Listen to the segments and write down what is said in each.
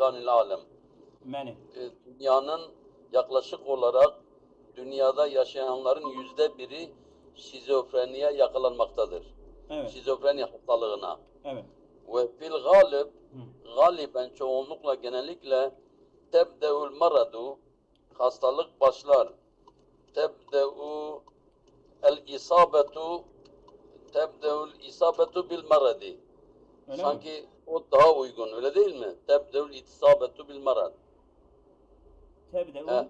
sükkanil alem. Meni. Dünyanın yaklaşık olarak dünyada yaşayanların %1'i şizofreniye yakalanmaktadır. Evet. Şizofreni hastalığına. Evet. Ve fil galib, galiben çoğunlukla genellikle tebde'ul maradu, hastalık başlar. Tebde'u tebde'ul isabetu bil maradi. Öyle Sanki mi? o daha uygun, öyle değil mi? Tebde'ul isabetu bil marad. Tebde'u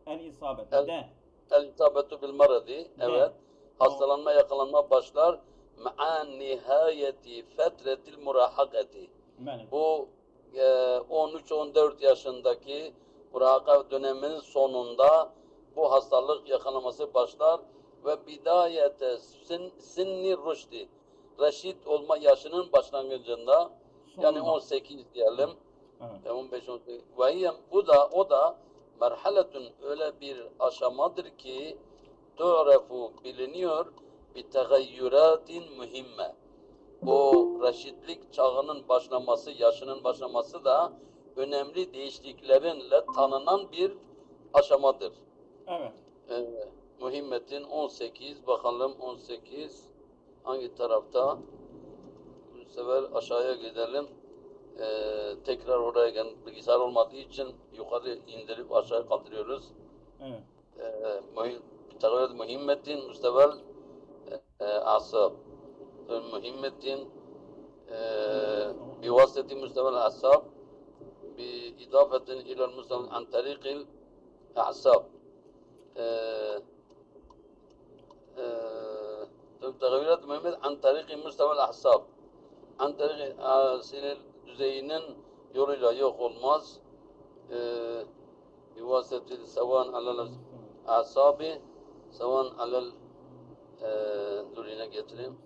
el isabeti. El, De. el isabetu bil maradi. De. Evet. Hastalanma, yakalanma başlar. Ma'a nihayeti fetretil murahakati. Meni. Bu 13-14 yaşındaki murahaka döneminin sonunda bu hastalık yakalaması başlar ve bidayete sinni rüşdi, reşit olma yaşının başlangıcında, yani 18 diyelim, Evet. 15-18, ve o da merhaletun, öyle bir aşamadır ki tu'refu, biliniyor, bi tegayyüratin mühimme. O reşitlik çağının başlaması, yaşının başlaması da önemli değişikliklerinle tanınan bir aşamadır. Evet. Muhimmetin 18, bakalım 18 hangi tarafta? Bu sefer aşağıya gidelim. Tekrar oraya bilgisayar olmadığı için yukarı indirip aşağı kaldırıyoruz. Evet. Muhimmetin müstevel asab. Muhimmetin بواسطة مستوى الأعصاب بإضافة إلى المستوى عن طريق الأعصاب تغيرات مهمة عن طريق مستوى الأعصاب عن طريق sinir düzeyinin yoluyla yok olmaz بواسطة سواء على الأعصاب سواء على dur yine getireyim.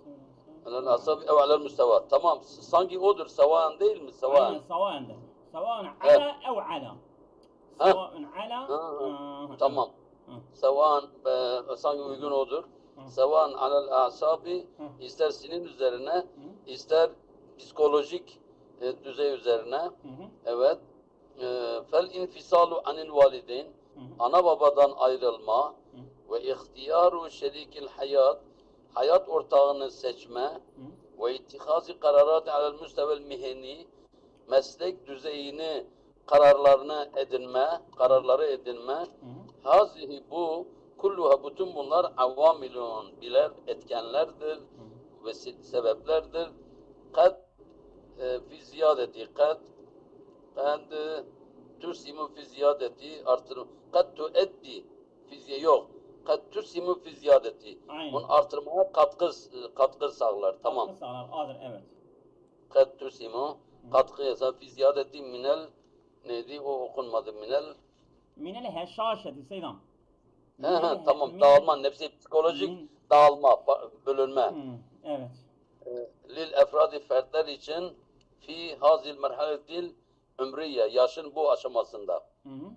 Alel asab ev alel müsteva. Tamam. Sanki odur. Savan değil mi? Savan. Aynen savaen de. Savaen ala ev ala. Savaen ala. Tamam. Savan sanki uygun odur. Savan alel asabi, ister sinir üzerine, ister psikolojik düzey üzerine. Evet. Fel infisalu anil valideyn, ana babadan ayrılma ve ihtiyaru şerikil hayat, hayat ortağını seçme ve ittihazi kararat alel müstevel miheni, meslek düzeyini kararları edinme. Hazihi, bu kulluha, bütün bunlar avamilun, birer etkenlerdir ve sebeplerdir. Kad fi ziyadeti, kad tusimu fi ziyadeti, artırım. Kad tueddi fi yok. Kad tusimu fi ziyadeti. Bunun artırmaya katkı sağlar. Tamam. Katkı sağlar. Adır, evet. Kad tusimu, katkı yasa fi ziyadeti minel, neydi o, okunmadı, minel heşşaşeti seydam. Tamam, dağılma, nefsi psikolojik dağılma, bölünme. Evet. Lil efradi, fertler için fi hazil merhaletil ömriye, yaşın bu aşamasında,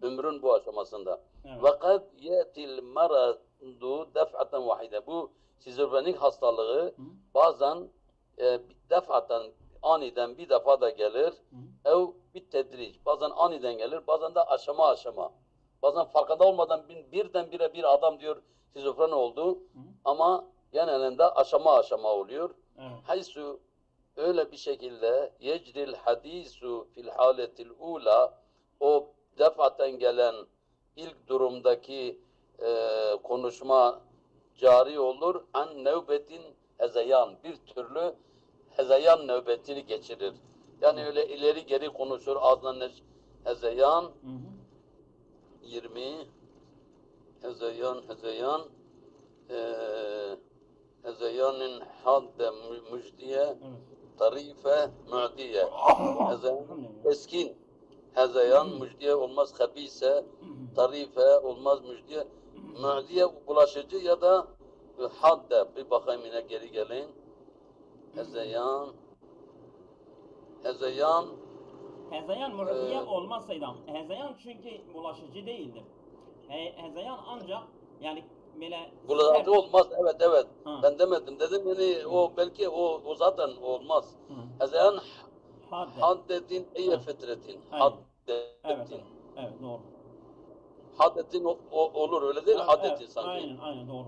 ömrün bu aşamasında. Ve kad yetil maradu def'aten vahide. Bu şizofrenik hastalığı bazen def'aten, aniden bir defa da gelir. Ev bir tedric, bazen aniden gelir, bazen de aşama aşama. Bazen farkında olmadan birdenbire bir adam diyor şizofren oldu, ama genelinde aşama aşama oluyor. Haysu, öyle bir şekilde yecril hadisu fil haletil ula, o defaten gelen ilk durumdaki konuşma cari olur. An nöbetin hezeyan, bir türlü hezeyan nöbetini geçirir. Yani öyle ileri geri konuşur, ağzından hezeyan. 20 hezeyanın hezeyanın hadde müjdiye tarife mu'diye. Hezeyan eskin, hezeyan müjdiye olmaz, habise tarife olmaz, müjdiye mu'diye bulaşıcı ya da hadde. Bir bakayım, yine geri gelin. Hezeyan mu'diye olmaz seydam. Hezeyan çünkü bulaşıcı değildir. Hezeyan ancak yani böyle bulaşıcı olmaz. Evet. Ben demedim. Dedim yani o belki o zaten olmaz. Hezeyan Haddetin eye fetretin. Haddetin. Evet, doğru. Haddetin olur öyle değil, haddetin sanki. Aynen doğru.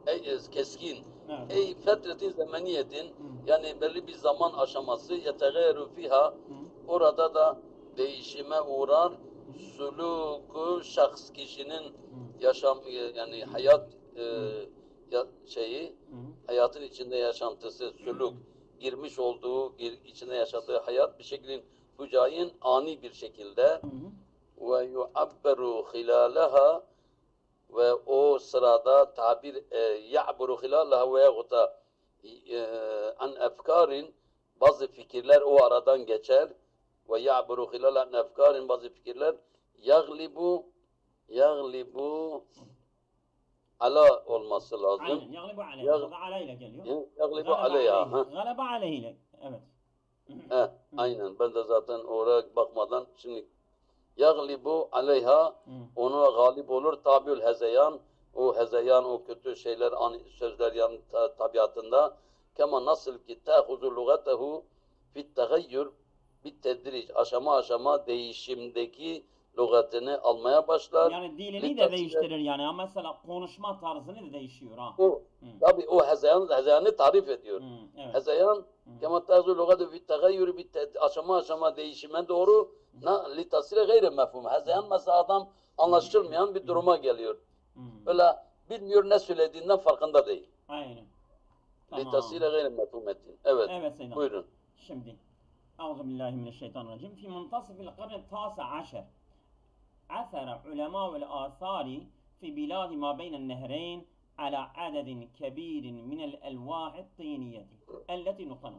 Ey keskin. Evet. Ey fetretin zemeniyetin, yani belli bir zaman aşaması, yetegayru fiha, orada da değişime uğrar. Suluku şahs, kişinin yaşam, yani hayat hayatın içinde yaşantısı, suluk, girmiş olduğu, içinde yaşadığı hayat bir şekilde fucain ani bir şekilde ve yu'abberu hilalaha, ve o sırada tabir ya'buru hilalaha ve yagta an efkarin, bazı fikirler o aradan geçer ve ya'buru hilalaha an efkarin, bazı fikirler yaglibu ala olması lazım. Aynen, yaglibu aleyha. Ala ile geliyor. Yaglibu aleyha. Galaba aleyhi. Evet. Aynen, ben de zaten oraya bakmadan şimdi yaglibu aleyha, ona galip olur, tabiül hezeyan, o hezeyan, o kötü şeyler, sözler yani tabiatında, kema nasıl ki ta'huzu lugatehu fit tegayyür bit tedric, aşama aşama değişimdeki lügatını almaya başlar. Yani dilini de değiştirir yani. Ama mesela konuşma tarzını da değişiyor ha. Tabii o hezeyanı tarif ediyor. Evet. Hezeyan kema ta'huzu lugatehu fit tegayyür aşama aşama değişime doğru litasile gayri mefhum. Hezeyan mesela adam anlaşılmayan bir duruma geliyor. Böyle bilmiyor, ne söylediğinden farkında değil. Aynen. Litasile gayri mefhum ettin. Evet. Evet Seyyid. Buyurun. Şimdi. Euzubillahimineşşeytanirracim. Fi muntasifil karni tâsi aşer. Athara ulemâ'ul âthâri fi bilâdi mâ beynen nehreyn ala adedin kebirin minel elvâhi tîniyeti. Elleti nokta.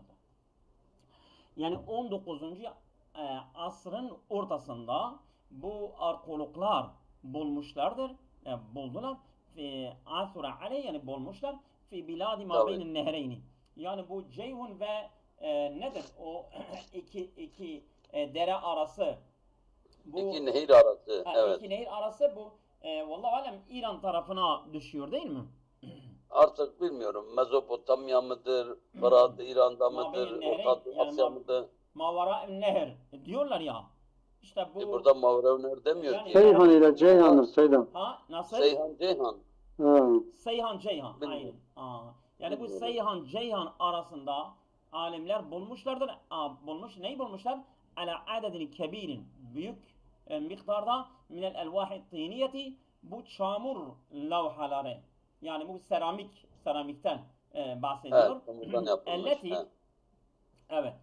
Yani 19. asrın ortasında bu arkeologlar bulmuşlardır. Buldular. Athara aleyh, yani bulmuşlar. Fi bilâdi mâ beynen nehreyni. Yani bu Ceyhun ve nedir o iki dere arası, bu iki nehir arası, evet. İki nehir arası bu vallahi alem İran tarafına düşüyor değil mi? Artık bilmiyorum, Mezopotamya mıdır, Fırat İran'da mıdır, Orta Asya mıdır? Mavara Nehir diyorlar ya. İşte bu burada Mavra Nehir demiyor yani, ki. Seyhan ile Ceyhan'dır Seyhan. Ha nasıl? Seyhan Ceyhan. Seyhan Ceyhan. Aynen. Yani bu Seyhan Ceyhan arasında alimler bulmuşlardır. Neyi bulmuşlar? Ala adedin kebirin, büyük miktarda minel elvahi tiniyeti, bu çamur lavhaları, yani bu seramikten bahsediyor. Evet, Elleti, evet,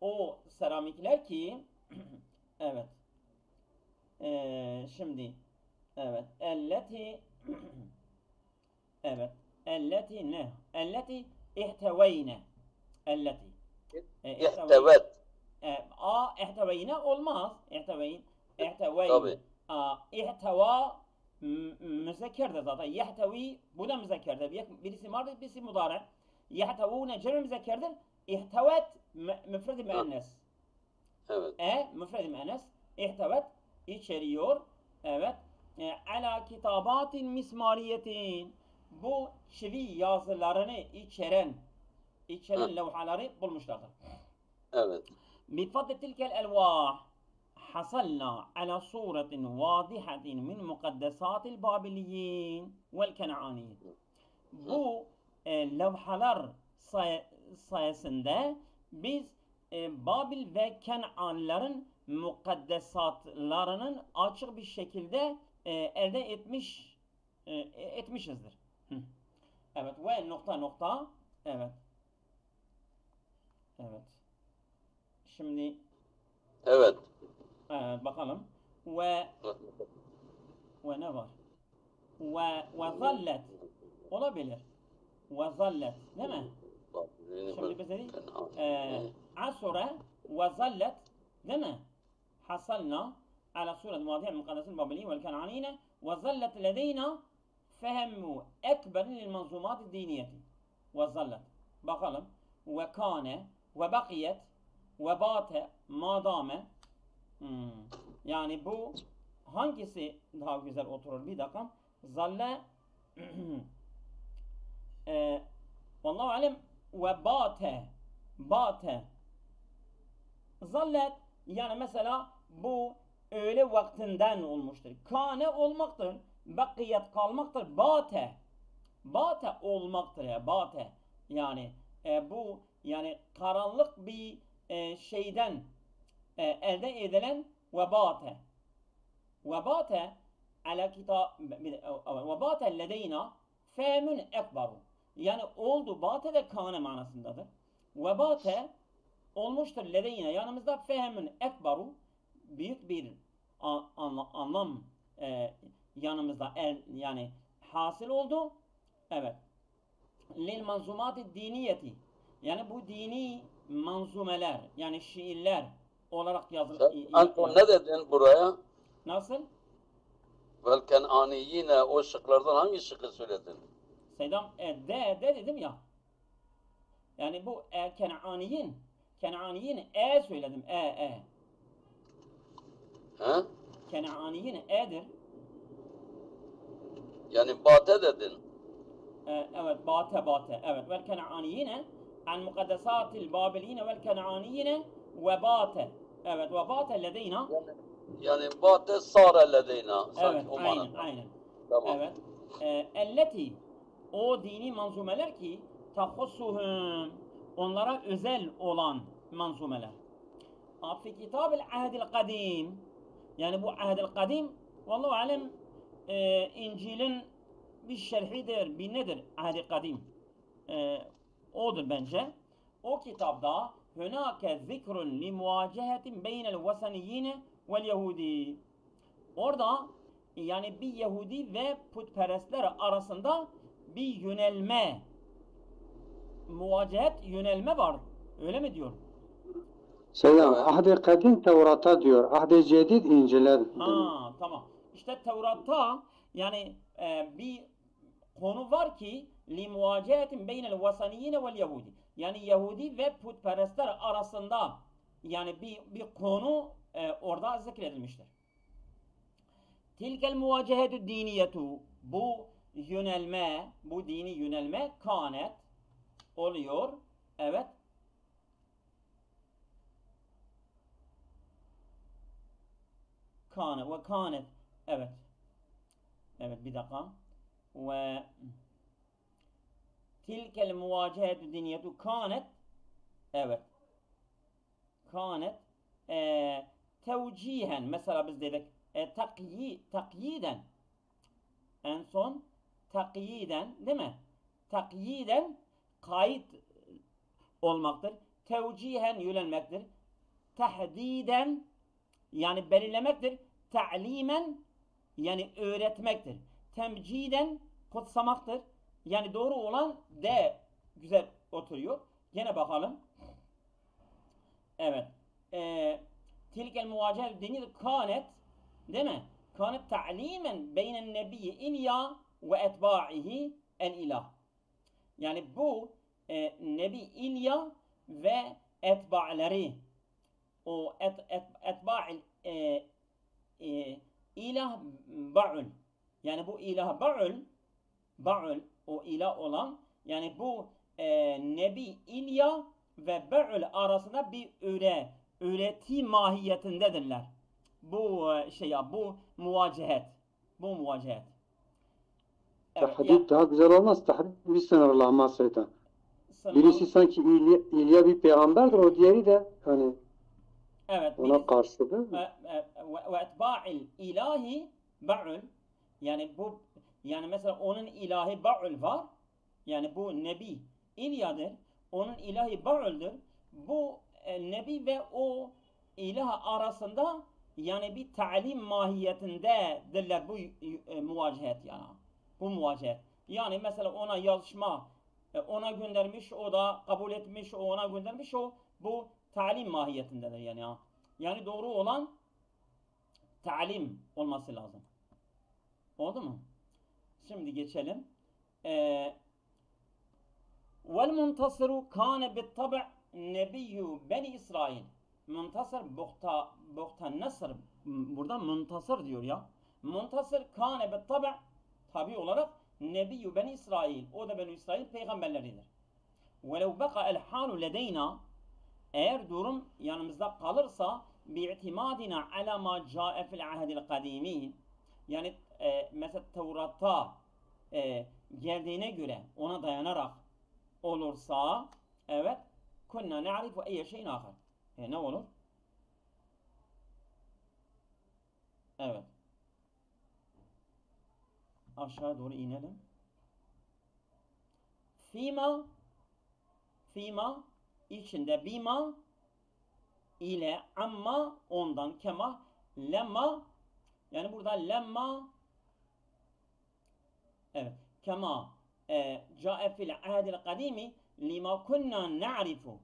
o seramikler ki evet, şimdi evet, elleti evet, elleti ne? Elleti ihteveyne. Elleti İhtevet. İhteveyne olmaz. İhteveyn. Tabii. İhteva müzekkerdir zaten. Yehtevi, bu da müzekkerdir. Birisi mardır, birisi mudare. Yehtevune cem'i müzekkerdir. İhtevet müfredi müennes. Evet. Müfredi müennes. İhtevet içeriyor. Evet. Ala kitabatin mismariyetin. Bu çivi yazılarını içeren levhaları bulmuşlardır. Evet. بفضل تلك الألواح حصلنا على صورة واضحة من مقدسات البابليين والكنعانيين. Bu levhalar sayesinde biz Babil ve Ken'anların mukaddesatlarının açık bir şekilde elde etmişizdir. Evet ve nokta. Evet. Şimdi evet. Bakalım. Ve ne var? Ve zallet olabilir. Ve zallet değil mi? Şimdi biz dedik asura ve zallet değil mi? Hasalna ala suret madiye mukaddesin babiliyin vel ken'anine ve zallet ledeyna fehemmu ekberin lil manzumat diniyeti. Ve zallet. Bakalım. Ve kane ve bakiyet ve bate madame. Yani bu hangisi daha güzel oturur? Bir dakika. Zalle vallahu alem ve bate Zallet yani mesela bu öğle vaktinden olmuştur. Kâne olmaktır. Bakiyet kalmaktır. Bate. Bate olmaktır ya. Bate. Yani bu yani karanlık bir şeyden elde edilen vebate. Vebate ala kitab vebate ledeyna fehmün ekbaru. Yani oldu. Bate de kâne manasındadır. Vebate olmuştur ledeyna yanımızda fehmün ekbaru büyük bir anlam yanımızda yani hasıl oldu. Evet. Lil manzumati diniyeti yani bu dini manzumeler yani şiirler olarak yazılır. Anton ne dedin buraya? Nasıl? Vel ken'aniyine o şıklardan hangi şıkkı söyledin? Seydam de dedim ya. Yani bu Ken'aniyin söyledim. He? Ken'aniyin e'dir. Yani bate dedin. Evet bate. Evet. Vel Ken'aniyine an mukaddesatil babiliyine vel Ken'aniyine ve bate. Evet ve bate ledeyna. Yani bate sâre ledeyna. Evet aynen. Tamam. Evet. Elleti o dini manzumeler ki tahussuhum onlara özel olan manzumeler. Fi kitabil ahdil kadim yani bu ahdil kadim vallahu alem İncil'in bir şerhidir, bir nedir ahdil kadim odur bence. O kitapta hünâke zikrun li muvacehetin beynel vesaniyine vel yahudi. Orada yani bir Yahudi ve putperestler arasında bir yönelme, muvacehet yönelme var. Öyle mi diyor? Selam. Ahd-i Kadim Tevrat'a diyor. Ahd-i Cedid İncil'e. Tamam. İşte Tevrat'ta yani bir konu var ki li muvacehetin beynel vasaniyine vel yahudi. Yani Yahudi ve putperestler arasında yani bir konu orada zikredilmiştir. Tilkel muvacehetü diniyetu bu yönelme, bu dini yönelme kânet oluyor. Evet. Kânet. Evet. Evet bir dakika. Ve tilkel muvacehetü diniyetu kânet. Evet. Kânet tevcihen mesela biz dedik takyiden en son takyiden değil mi? Takyiden kayıt olmaktır. Tevcihen yönelmektir. Tahdiden yani belirlemektir. Ta'limen yani öğretmektir. Temciden kutsamaktır. Yani doğru olan de güzel oturuyor. Gene bakalım. Evet. Tilkel muvacehet deniyor kânet değil mi? Kânet ta'limen beynen nebiyyi İlya ve etba'ihi el ilah. Yani bu Nebi İlya ve etba'leri o etba'il ilah ba'ul. Yani bu ilah ba'ul o ilah olan yani bu Nebi İlya ve Ba'ul arasında bir öğreti mahiyetindedirler. Bu bu muvacehet. Bu muvacehet. Evet, tahdid daha güzel olmaz. Tahdid bir sınırlama Seydan. Birisi sanki İlya bir peygamberdir, o diğeri de hani evet, ona karşıdır. Ve etba'il ilahi Ba'ul yani bu yani mesela onun ilahi Ba'ul var. Yani bu Nebi İlya'dır. Onun ilahi Ba'ul'dur. Bu Nebi ve o ilah arasında yani bir talim mahiyetindedirler bu muvacehet yani. Bu muvacehet. Yani mesela ona yazışma ona göndermiş, o da kabul etmiş, o ona göndermiş, o bu talim mahiyetindedir yani. Yani doğru olan talim olması lazım. Oldu mu? Şimdi geçelim. Vel muntasiru kâne bittab' nebiyyü beni İsrail. Muntasır buhta nasır. Burada muntasır diyor ya. Muntasır kâne bittab' tabi olarak nebiyyü beni İsrail. O da beni İsrail peygamberleridir. Velev beka el halu ledeyna eğer durum yanımızda kalırsa bi'timadina ala ma ca'e fil ahdil kadimi, yani mesela Tevrat'ta geldiğine göre ona dayanarak olursa, evet, kunna na'rifu eyye şeyin ahar. Ne olur? Evet. Aşağı doğru inelim. Fima içinde bima ile amma ondan, kema lemma, yani burada lemma, evet, kema ca'e fil ahdil kadimi lima kunna na'rifu,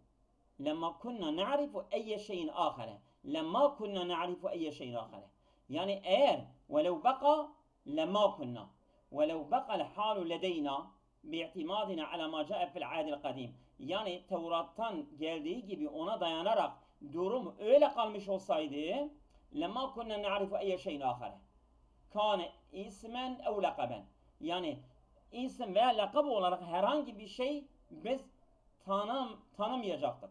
lemma kunna na'rifu eyye şeyin ahare, lemma kunna na'rifu eyye şeyin ahare. Yani eğer velev baka lemma kunna velev baka'l halu ledeyna bi'timadina ala ma ca'e fil ahdil kadim, yani Tevrat'tan geldiği gibi ona dayanarak durum öyle kalmış olsaydı lemma kunna na'rifu eyye şeyin ahare kâne ismen ev lakaben, yani isim veya lakab olarak herhangi bir şey biz tanımayacaktık.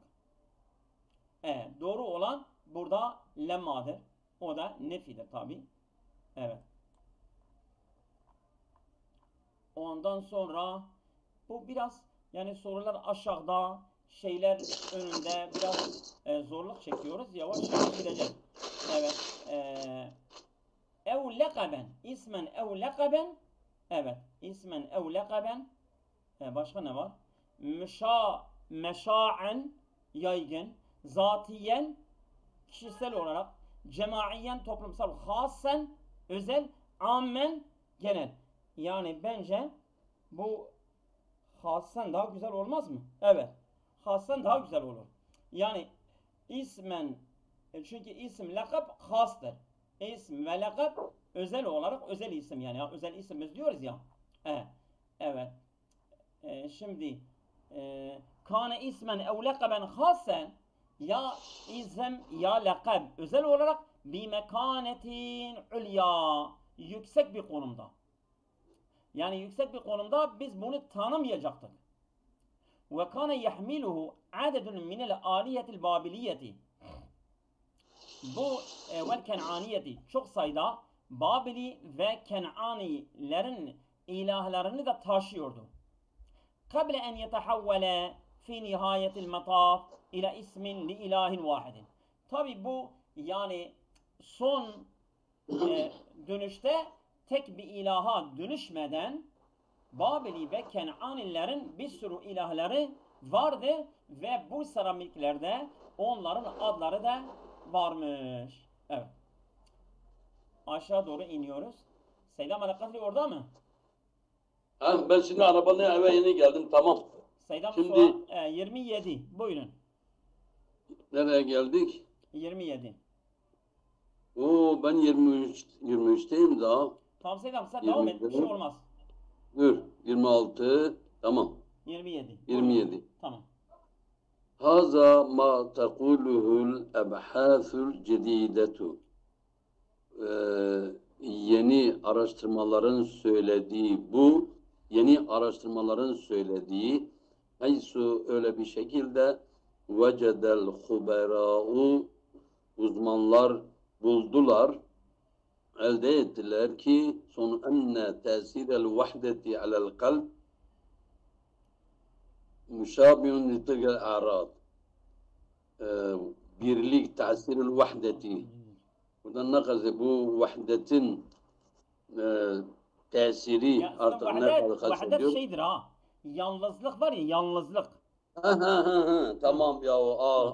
Doğru olan burada lemmadır. O da nefidir tabi. Evet. Ondan sonra bu biraz, yani sorular aşağıda, şeyler önünde, biraz zorluk çekiyoruz. Yavaş yavaş gideceğiz. Evet. Ev lekaben, ismen ev lekaben. Evet. İsmen ev lekaben. Başka ne var? Meşa'en, yaygın. Zatiyen, kişisel olarak. Cemaiyen, toplumsal. Hasen, özel. Ammen, genel. Yani bence bu hasen daha güzel olmaz mı? Evet. Hasen daha güzel olur. Yani ismen, çünkü isim lakab hastır. İsim ve lakab özel olarak özel isim, yani özel isim biz diyoruz ya. Evet. Şimdi kâne ismen ev lakaben hasen, ya isim ya lakab özel olarak bi mekanetin ulya, yüksek bir konumda. Yani yüksek bir konumda biz bunu tanımayacaktık. Ve kâne yahmiluhu adedun minel âliyetil babiliyeti. Bu vel ken'aniyeti, çok sayıda Babili ve Ken'anilerin ilahlarını da taşıyordu. Kable en yetehavvele fi nihayetil metaf ila ismin li ilahin vahidin. Tabi bu yani son dönüşte tek bir ilaha dönüşmeden Babili ve Ken'anilerin bir sürü ilahları vardı ve bu seramiklerde onların adları da varmış. Evet. Aşağı doğru iniyoruz. Seyyid Ahmet orada mı? Ben şimdi arabanın eve yeni geldim, tamam. Seyyid Ahmet 27. Buyurun. Nereye geldik? 27. Oo, ben 23'teyim daha. Tamam Seyyid Ahmet, sen devam et. Bir şey olmaz. Dur. 26. Tamam. 27. 27. Buyurun. Tamam. Haza ma tekuluhul ebhâthul cedidetu. Yeni araştırmaların söylediği bu, yeni araştırmaların söylediği, haysu öyle bir şekilde vecedel huberâ'u, uzmanlar buldular, elde ettiler ki son enne tesirel vahdeti alel kalb müşabihun litilgel a'rad. Birlik, tesirel vahdeti. Buradan ne kadar bu vahdetin tesiri Ya, artık ne kadar vahdet şeydir ha. Yalnızlık var ya, yalnızlık. Tamam ya,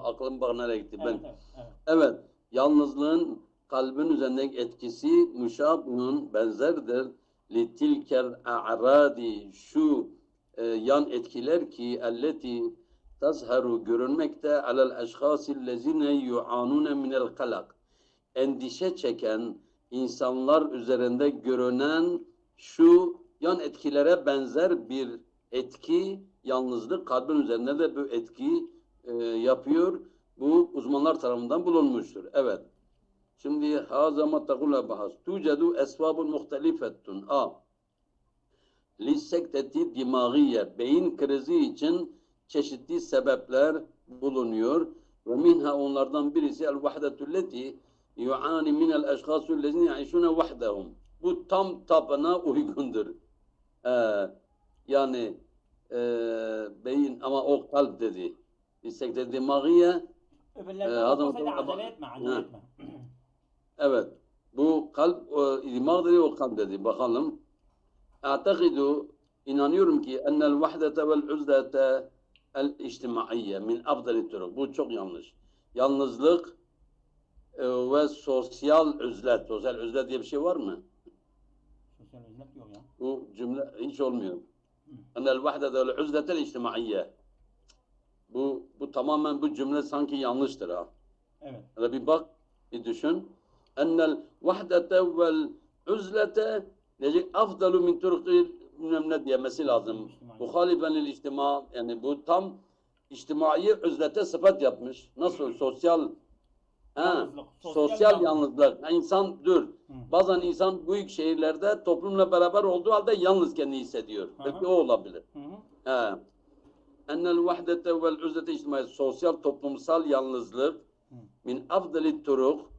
aklım bak nereye gitti. Evet, evet. Evet, yalnızlığın kalbin üzerindeki etkisi müşabihun, benzerdir. Litilkel a'radi, şu yan etkiler ki elleti tazharu, görünmekte alel eşhâsillezine yu'anune minel kalak, endişe çeken insanlar üzerinde görünen şu yan etkilere benzer bir etki, yalnızlık kalbin üzerinde de bu etki yapıyor. Bu uzmanlar tarafından bulunmuştur. Evet. Şimdi hazama takula bahas. Tucedu esvabun muhtelifetun. Lissekteti dimağiye, beyin krizi için çeşitli sebepler bulunuyor. Ve minha onlardan birisi el vahdetulleti yu'ani minel eşhâsul lezine yaişûne vahdehum. Bu tam tabana uygundur. Yani beyin ama o kalp dedi. İstekte demagiye acele etme. evet. Bu kalp dimag dedi, o kalp dedi. Bakalım. A'takidu inanıyorum ki ennel vahdete vel uzlete el içtimaiye min afdali turuk. Bu çok yanlış. Yalnızlık ve sosyal üzlet. Sosyal üzlet diye bir şey var mı? Sosyal üzlet yok ya. Bu cümle hiç olmuyor. Ennel vahdete vel uzlete el içtimaiye. Bu tamamen bu cümle sanki yanlıştır ha. Evet. Hele bir bak, bir düşün. Ennel vahdete vel uzlete necik afdalu min turukil ne diyemesi lazım. Muhalifen lil içtima, yani bu tam içtimai üzlete sıfat yapmış. Nasıl? Sosyal sosyal yalnızlık. Yani insan bazen insan büyük şehirlerde toplumla beraber olduğu halde yalnız kendini hissediyor. Belki o olabilir. Ennel vahdete vel üzlete içtimai, sosyal toplumsal yalnızlık min afdalit turuk,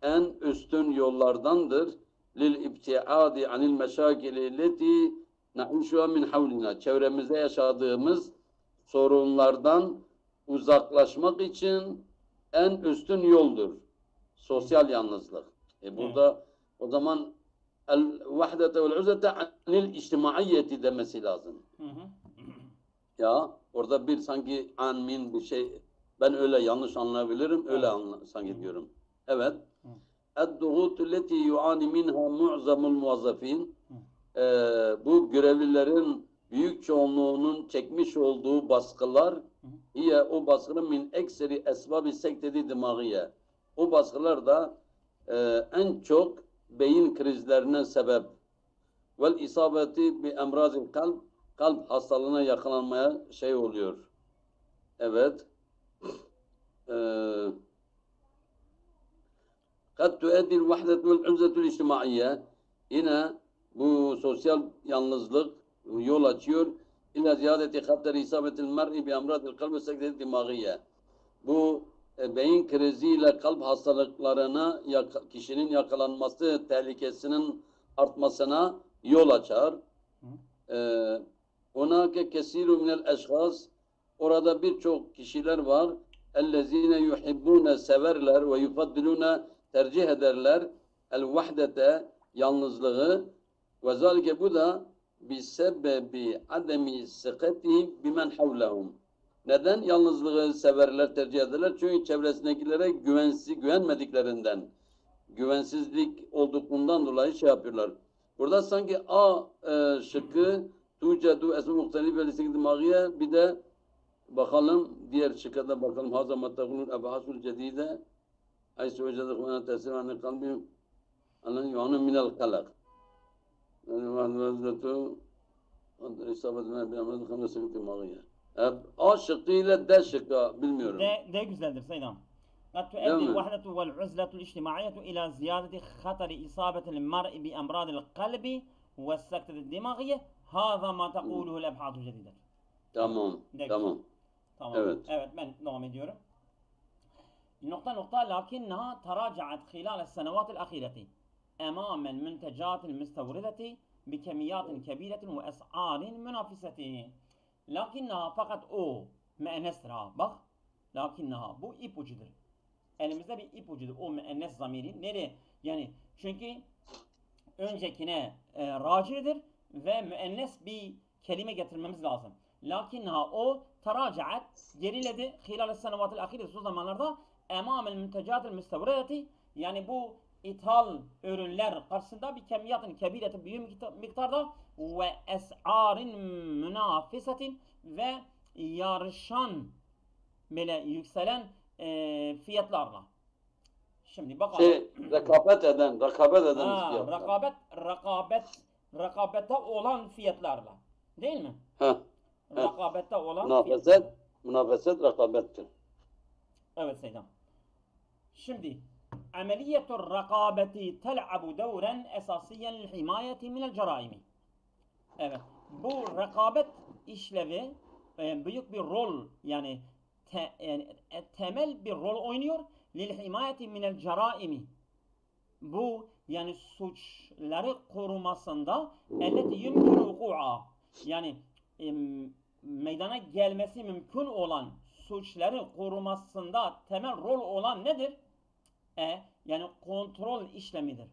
en üstün yollardandır. Lil ibtiadi anil meşakili leti na'işuha min havlina, çevremizde yaşadığımız sorunlardan uzaklaşmak için en üstün yoldur. Sosyal yalnızlık. Burada o zaman el vahdete vel uzlete anil içtimaiyeti demesi lazım. Ya orada bir sanki min bir şey, ben öyle yanlış anlayabilirim, öyle sanki diyorum. Evet. اَدْدُغُوتُ الَّتِي يُعَانِ مِنْهَا مُعْزَمُ الْمُوَظَّفِينَ, bu görevlilerin büyük çoğunluğunun çekmiş olduğu baskılar, o baskının min ekseri esbab-ı sektedi dimağiye. O baskılar da en çok beyin krizlerine sebep. Vel isabeti bi emrazil kalp hastalığına yakalanmaya oluyor. Evet. قد تؤدي الوحدة والعزلة الاجتماعية, yine bu sosyal yalnızlık yol açıyor. İlâ ziyadeti hatter isabetil mer'i bi emradil kalb ve sekdeti dimağiye. Bu beyin kriziyle kalp hastalıklarına kişinin yakalanması tehlikesinin artmasına yol açar. Onake kesiru minel eşhas, orada birçok kişiler var. Ellezine yuhibbune, severler ve yufaddilune, tercih ederler el vahdete, yalnızlığı, ve zalike, bu da bi sebebi ademi sıkatihim bimen havlehum. Neden yalnızlığı severler, tercih ederler? Çünkü çevresindekilere güvenmediklerinden, güvensizlik olduklarından dolayı yapıyorlar. Burada sanki A şıkkı tucedu esmu muhtelif ve lisek dimağiye, bir de bakalım diğer şıkka da bakalım. Haza mattakulun ebahasul cedide aysu vecede kuvvena tesir anne kalbi annen yuhanun minel kalak. Yani vahdetu isabetine bir amel kamle sekti mağiye. A şıkkı ile D şıkkı bilmiyorum. D güzeldir Seydam. قد تؤدي الوحدة والعزلة الاجتماعية إلى زيادة خطر إصابة المرء بأمراض القلب والسكتة الدماغية. هذا ما تقوله الأبحاث الجديدة. Tamam. Evet. Evet, ben devam ediyorum. نقطة لكنها تراجعت خلال السنوات الأخيرة أمام المنتجات المستوردة بكميات كبيرة وأسعار منافسة. لكنها fakat o müennestir, bak. Lakinnaha, bu ipucudur. Elimizde bir ipucudur. O müennes zamiri nereye? Yani çünkü öncekine racidir ve müennes bir kelime getirmemiz lazım. Lakinnaha, o teracaat, geriledi. Hilal senevatil ahire, son zamanlarda emamel müntecatil müstevredeti, yani bu ithal ürünler karşısında bir kemiyatın kebireti, büyük miktarda ve es'arin münafisetin ve yarışan böyle yükselen fiyatlarla. Şimdi bakalım. Rekabet eden rekabette olan fiyatlarla. Değil mi? Rekabette olan münafeset rekabettir. Evet Seydam. Şimdi ameliyetur rekabeti tel'abu devren esasiyen lil himayeti minel ceraimi. Evet. Bu rekabet işlevi büyük bir rol, yani temel bir rol oynuyor. Lilhimayeti minel ceraimi. Bu yani suçları korumasında elleti yumkinu vuku'a. Yani meydana gelmesi mümkün olan suçları korumasında temel rol olan nedir? Yani kontrol işlemidir.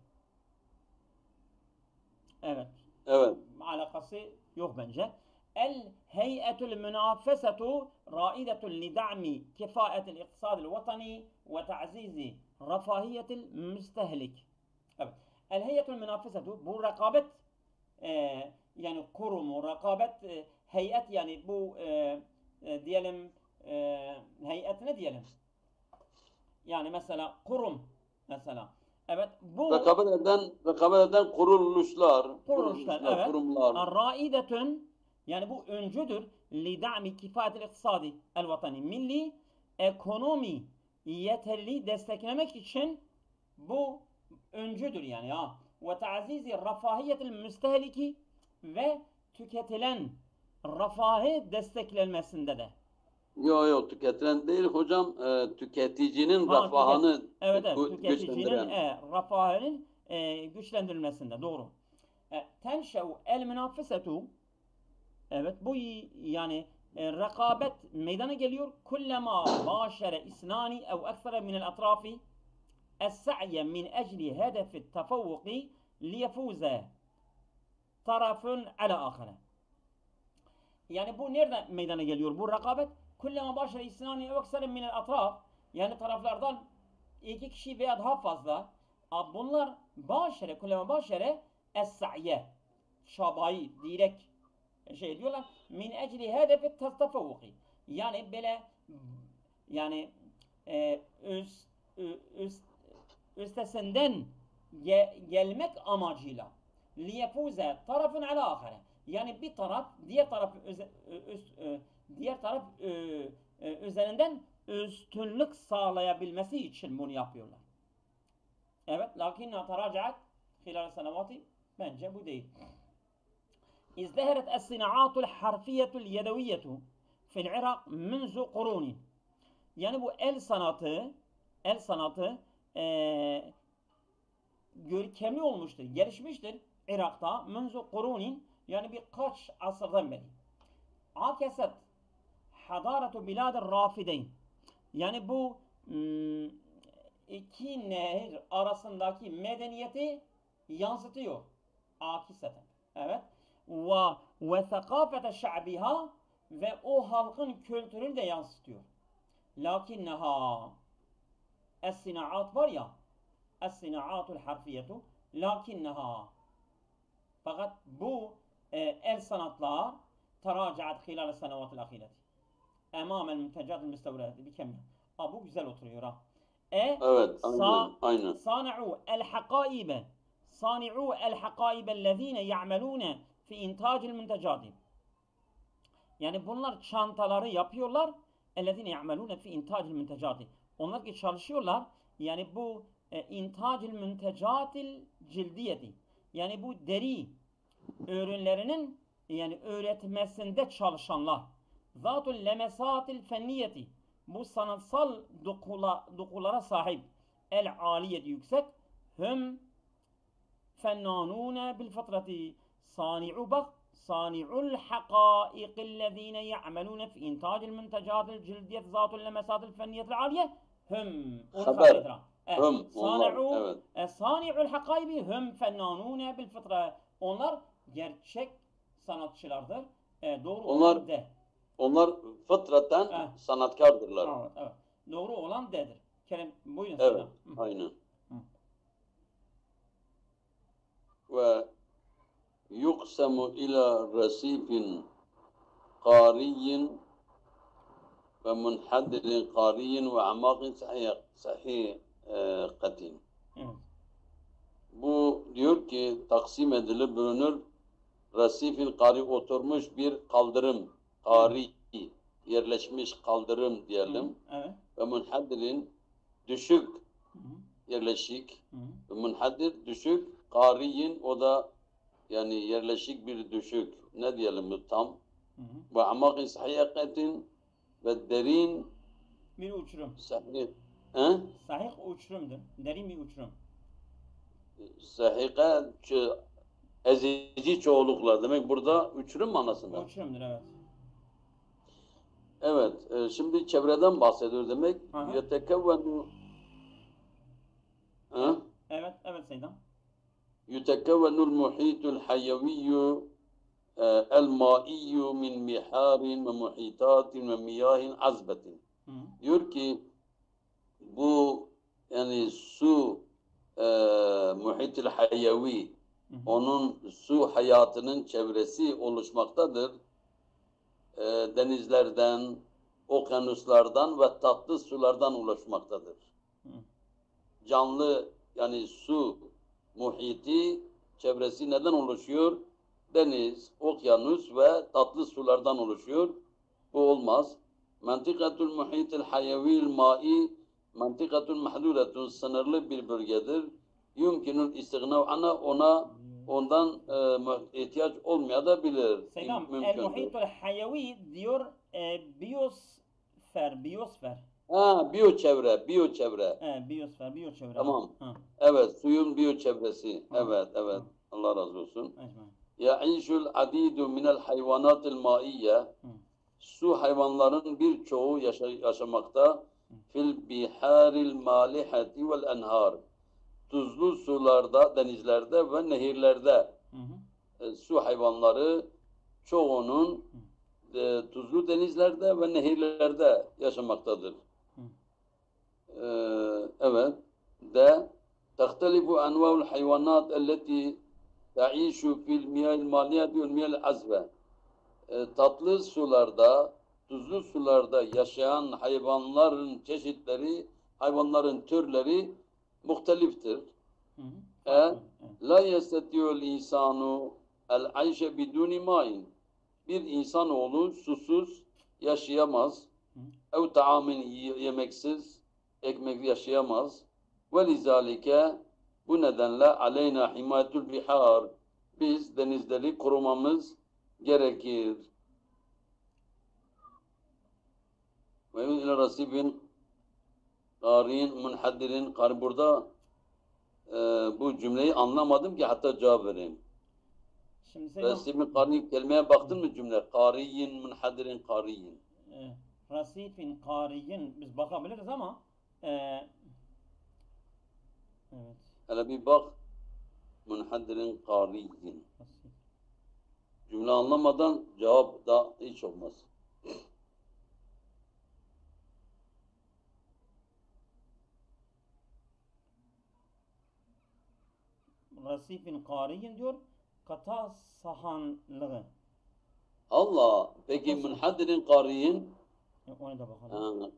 Evet. Evet. Alakası yok bence. El heyetul münafesetu raidetul lida'mi kifayetil iktisadil vatani ve ta'zizi rafahiyetil müstehlik. Evet. El heyetul münafesetu bu rekabet yani kurumu, rekabet heyet yani bu diyelim heyet ne diyelim? Yani mesela kurum mesela. Evet bu rekabet eden kuruluşlar, evet. kurumlar. Raidetun yani bu öncüdür. Lida'mi kifayetil iktisadi el vatani. Milli ekonomi yeterli desteklemek için bu öncüdür yani ya. Ve ta'zizi rafahiyetil müstehliki ve tüketilen refahı desteklenmesinde de. Yok tüketilen değil hocam, tüketicinin refahını tüketicinin refahının güçlendirilmesinde doğru. Tenşe'u el münafesetu evet bu yani rekabet meydana geliyor. Kullema başere isnani ev eksere minel atrafi es-sa'ye min ecli hedefi tefavvuki liyefuze tarafun ala ahire. Yani bu nereden meydana geliyor bu rekabet? Kullema başere isnani ev eksere minel atraf yani taraflardan iki kişi veya daha fazla bunlar başere kullema başere es-sa'ye çabayı direkt diyorlar min ecli hedefi tefavvuki yani böyle yani üstesinden gelmek amacıyla liyefuze tarafın ala ahire yani bir taraf diğer taraf üzerinden üstünlük sağlayabilmesi için bunu yapıyorlar. Evet lakinna teracaat hilal senevati bence bu değil. ازدهرت الصناعات الحرفية اليدوية في العراق منذ قرون. Yani bu el sanatı görkemli olmuştur, gelişmiştir Irak'ta. Munzu kurunin yani birkaç asırdan beri. Akeset hadaratu biladir rafideyn. Yani bu iki nehir arasındaki medeniyeti yansıtıyor. Akiseten. Evet. Ve sekafete şa'biha ve o halkın kültürünü de yansıtıyor. Lakinneha es-sinaat var ya es-sinaatul harfiyetu lakinneha fakat bu el sanatlar teracaat hilal senevatil ahireti emamel müntecatil müstevredeti bikemmiye. Bu güzel oturuyor ha. Evet, aynen. Sani'u el-hakaibe sani'u el-hakaibe ellezine ya'melune fi intacil müntecati. Yani bunlar çantaları yapıyorlar. Ellezine ya'melune fi intacil müntecati. Onlar ki çalışıyorlar. Yani bu intacil müntecatil cildiyeti. Yani bu deri ürünlerinin yani üretmesinde çalışanlar. Zatul lemesatil fenniyeti. Bu sanatsal dokulara sahip. El aliyeti yüksek. Hüm fennanune bil fıtrati. Sani'u bak. Sani'ul hakaikillezine ya'melune fi intacil müntecatil cildiyet zatul lemesatil fenniyetil aliye. Hüm. Haber. Sani'ul hakaibi hüm fennanune bil fıtra. Onlar gerçek sanatçılardır. Doğru olan de. Onlar fıtraten sanatkardırlar. Evet. Doğru olan dedir. Kerem buyurun. Evet, aynen. Ve yuqsamu ila resifin qariyin ve munhadilin qariyin ve amakin sahikatin. Bu diyor ki taksim edilir, bölünür. Resifin qari oturmuş bir kaldırım, qari yerleşmiş kaldırım diyelim. Evet. Ve munhadilin düşük yerleşik. Ve munhadir düşük, qariyin o da yani yerleşik bir düşük. Ne diyelim bu tam? Ve amakin sahikatin ve derin Bir uçurum. Sahih. He? Sahih uçurumdur. Derin bir uçurum. Sahika ezici çoğuluklar. Demek burada uçurum manasında. Uçurumdur, evet. Evet. Şimdi çevreden bahsediyor demek. Aha. Yetekevvenu Evet Seydam. يتكون المحيط الحيوي المائي من بحار ومحيطات ومياه عذبة. Diyor ki bu yani su muhit-i hayyavi onun su hayatının çevresi oluşmaktadır. Denizlerden, okyanuslardan ve tatlı sulardan oluşmaktadır. Canlı yani su muhiti çevresi neden oluşuyor? Deniz, okyanus ve tatlı sulardan oluşuyor. Bu olmaz. Mantikatul muhitil hayavil mai mantikatul mahdudatun sınırlı bir bölgedir. Yumkinul istigna ondan ihtiyaç olmayabilir. Selam. El muhitul hayavi diyor biyosfer. Biyoçevre. Biyosfer. Tamam. Ha. Evet, suyun biyoçevresi. Evet. Allah razı olsun. Ya'işul adidu minel hayvanatil maiye. Su hayvanların birçoğu yaşamakta. Fil biharil malihati vel enhar. Tuzlu sularda, denizlerde ve nehirlerde. Su hayvanları çoğunun tuzlu denizlerde ve nehirlerde yaşamaktadır. Evet. Tehtelifu enva'ul hayvanat elleti ta'işu fil miya'il maliyati vel miya'il azve. Tatlı sularda, tuzlu sularda yaşayan hayvanların çeşitleri, hayvanların türleri muhteliftir. La yesteti'ul insanu el ayşe biduni ma'in. Bir insanoğlu susuz yaşayamaz. Ev taamin yemeksiz, ekmek yaşayamaz. Ve lizalike bu nedenle aleyna himayetul bihar. Biz denizleri korumamız gerekir. Ve ile rasibin qarin munhaddirin burada bu cümleyi anlamadım ki hatta cevap vereyim. Rasibin qarin kelimeye baktın mı cümle? Qariyin munhaddirin qariyin. Rasifin qariyin biz bakabiliriz ama evet. Hele bir bak. Munhaddirin qariyin. Cümle anlamadan cevap da hiç olmaz. Rasifin qariyin diyor. Kata sahanlığı. Allah. Peki munhaddirin qariyin? Onu da bakalım.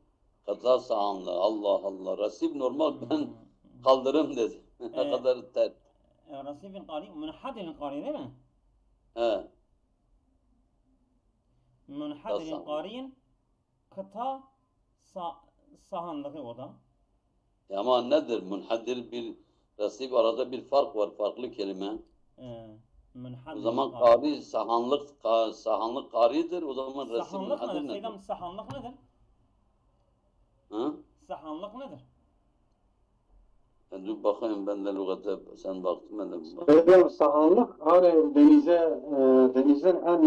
Kata sahanlığı. Allah. Rasif normal ben kaldırım dedi. Ne kadar ter. Rasifin qariyin. Munhaddirin qariyin değil mi? He. Munhadirin qariyin kıta sahanlığı o da. Ama nedir? Munhadir bir rasib arada bir fark var. Farklı kelime. O zaman qari sahanlık qaridir. O zaman rasib munhadir nedir? Seydam sahanlık nedir? Hı? Sahanlık nedir? Dur bakayım ben de lügate sen baktın ben de bakayım. Sahanlık hani denizden en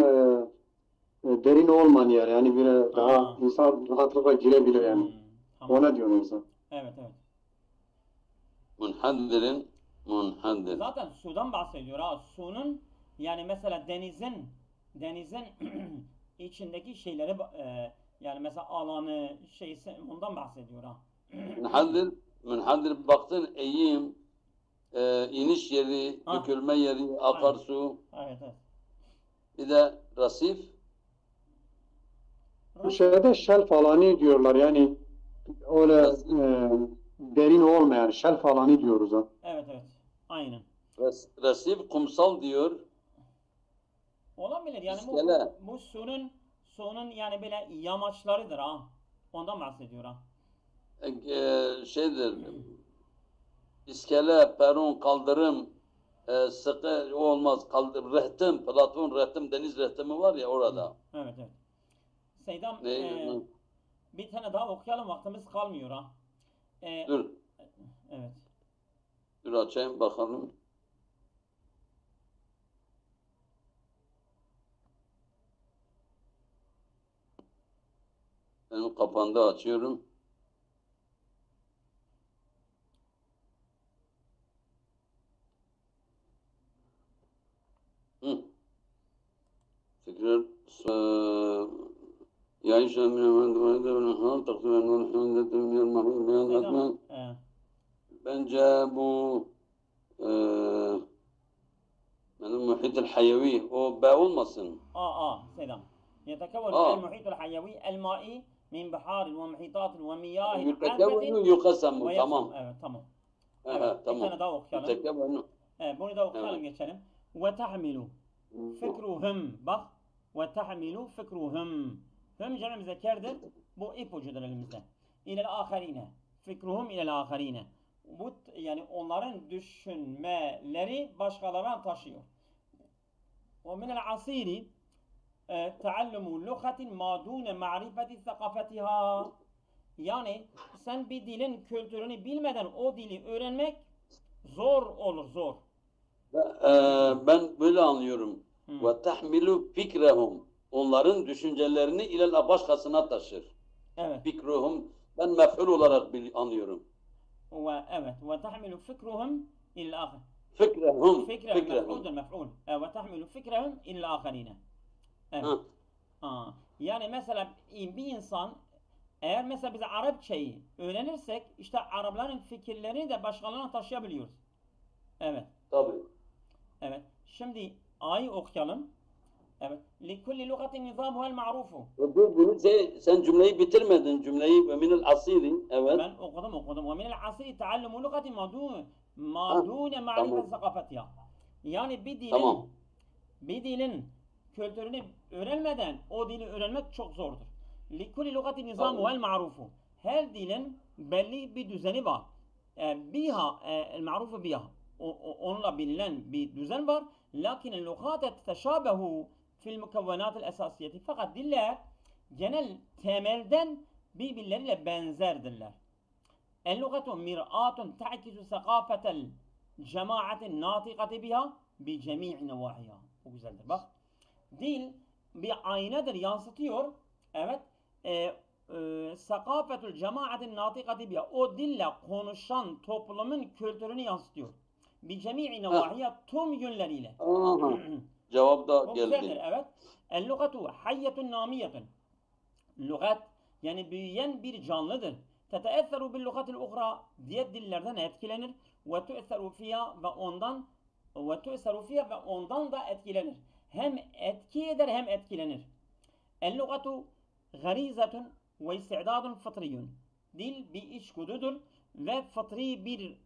derin olmayan yer yani bir daha insan rahatlıkla girebilir yani. Tamam. Ona diyorum insan. Evet. Munhadir. Zaten sudan bahsediyor ha. Sunun yani mesela denizin içindeki şeyleri yani mesela alanı şeysi ondan bahsediyor ha. Munhadir baktın eğim iniş yeri, dökülme yeri, akarsu. Evet. Bir de rasif. Bu şeyde şelf alanı diyorlar yani öyle derin olmayan şelf alanı diyoruz ha. Evet. Aynen. Rasif kumsal diyor. Olabilir yani bu sunun yani böyle yamaçlarıdır ha. Ondan bahsediyor ha. Şeydir. İskele, peron, kaldırım, sıkı olmaz. Rehtim, platform rehtim, deniz rehtimi var ya orada. Evet. Seydam bir tane daha okuyalım, vaktimiz kalmıyor ha. Dur. Evet. Dur açayım bakalım. Benim kapandı, açıyorum. Tekrar يعيش من الحال تقريبا والحمد من المحيط bence bu benim muhit hayevi o B olmasın. Selam. يتكون المحيط الحيوي المائي من بحار ومحيطات ومياه يتكون يقسم. Tamam. Evet, tamam. Evet, tamam. Bir tane daha okuyalım. Yتكون. Bunu da okuyalım, geçelim. وتحمل فكرهم. Bak. وتحمل فكرهم. Hüm cem-i müzekkerdir. Bu ipucudur elimizde. İlel aharine. Fikruhum ilel aharine. Bu yani onların düşünmeleri başkalarına taşıyor. Ve minel asiri teallumu lughatin ma dune ma'rifeti thakafetiha. Yani sen bir dilin kültürünü bilmeden o dili öğrenmek zor olur, zor. Ben böyle anlıyorum. Ve tahmilu fikrehum. Onların düşüncelerini ilel başkasına taşır. Evet. Fikruhum. Ben mef'ul olarak anlıyorum. Evet. Ve tahmilu fikruhum ilel ahir. Fikrehum. Fikrehum. Mef'ul. Ve tahmilu fikrehum ilel ahirine. Evet. Yani mesela bir insan eğer mesela biz Arapçayı öğrenirsek işte Arapların fikirlerini de başkalarına taşıyabiliyoruz. Evet. Tabii. Evet. Şimdi ayı okuyalım. Evet. لِكُلِّ لُغَةٍ نِظَامُهَا الْمَعْرُوفُ. Bunu sen cümleyi bitirmedin. Cümleyi ve minel asiri. Evet. Ben okudum. وَمِنَ الْعَصِرِ تَعَلُّمُ لُغَةٍ مَا دُونَ مَعْرِفَةِ ثَقَافَتِهَا. Yani bir dilin kültürünü öğrenmeden o dili öğrenmek çok zordur. لِكُلِّ لُغَةٍ نِظَامُهَا الْمَعْرُوفُ. Her dilin belli bir düzeni var. Biha, el-ma'rufu biha. Onunla bilinen bir düzen var. Lakin el-lughat teşabehu fil mukevvenatil esasiyeti. Fakat diller genel temelden birbirleriyle benzerdirler. El-lugatu mir'atun ta'kisu sakafetel cemaatin natikati biha bi cemi'i nevahiha. Bu güzeldir. Bak. Dil bir aynadır, yansıtıyor. Evet. Sakafetul cemaatin natikati biha. O dille konuşan toplumun kültürünü yansıtıyor. Bi cemi'i nevahiha, tüm yönleriyle. Cevap da geldi. Güzeldir, evet. El-lugatu hayyetun namiyetun. Lugat yani büyüyen bir canlıdır. Teteesseru bil lugatil uhra, diğer dillerden etkilenir ve tu'esseru fiha ve ondan da etkilenir. Hem etki eder hem etkilenir. El-lugatu garizetun ve isti'dadun fıtriyun. Dil bir içgüdüdür ve fıtri bir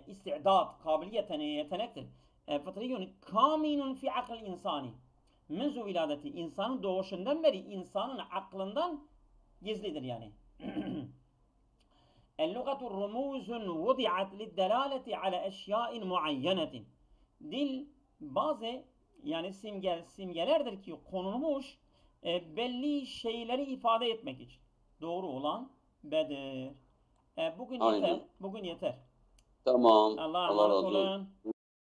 isti'dad, kabiliyet, yetenektir. Fıtriyun kaminun fi akıl insani. Menzu viladeti, insanın doğuşundan beri insanın aklından gizlidir yani. El-lugatu rumuzun vudi'at liddelaleti ala eşya'in muayyenetin. Dil bazı yani simgelerdir ki konulmuş belli şeyleri ifade etmek için. Doğru olan bedir. Bugün yeter. Tamam. Allah'a emanet olun.